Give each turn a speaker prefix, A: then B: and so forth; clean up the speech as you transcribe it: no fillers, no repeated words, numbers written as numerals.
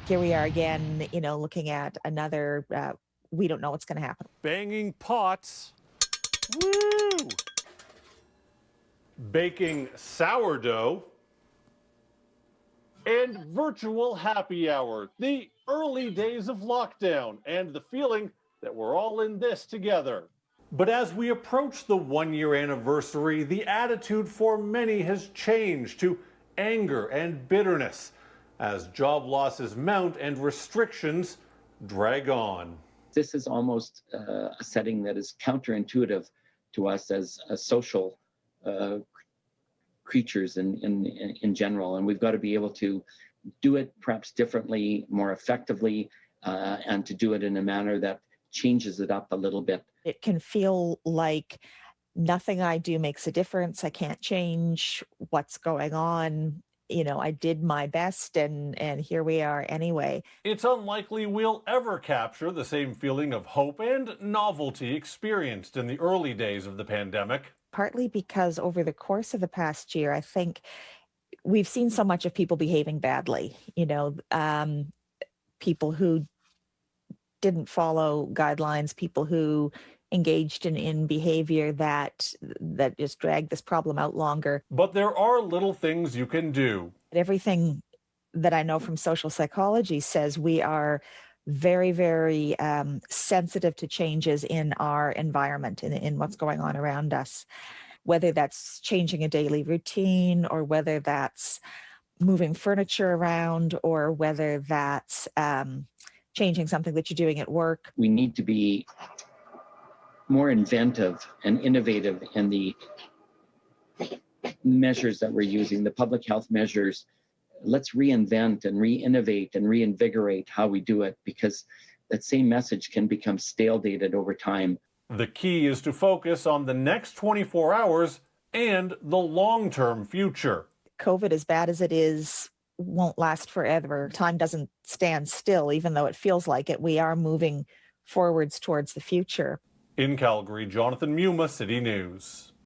A: Here we are again, looking at another, we don't know what's going to happen.
B: Banging pots. Woo! Baking sourdough. And virtual happy hour. The early days of lockdown and the feeling that we're all in this together. But as we approach the 1-year anniversary, the attitude for many has changed to anger and bitterness as job losses mount and restrictions drag on.
C: This is almost a setting that is counterintuitive to us as a social creatures in general, and we've got to be able to do it perhaps differently, more effectively, and to do it in a manner that changes it up a little bit.
A: It can feel like nothing I do makes a difference. I can't change what's going on. I did my best and here we are anyway.
B: It's unlikely we'll ever capture the same feeling of hope and novelty experienced in the early days of the pandemic.
A: Partly because over the course of the past year, I think we've seen so much of people behaving badly, people who didn't follow guidelines, people who engaged in behavior that just dragged this problem out longer.
B: But there are little things you can do.
A: Everything that I know from social psychology says we are very, very sensitive to changes in our environment, in what's going on around us, whether that's changing a daily routine or whether that's moving furniture around or whether that's changing something that you're doing at work.
C: We need to be more inventive and innovative in the measures that we're using, the public health measures. Let's reinvent and re-innovate and reinvigorate how we do it, because that same message can become stale dated over time.
B: The key is to focus on the next 24 hours and the long-term future.
A: COVID, as bad as it is, won't last forever. Time doesn't stand still, even though it feels like it. We are moving forwards towards the future.
B: In Calgary, Jonathan Muma, City News.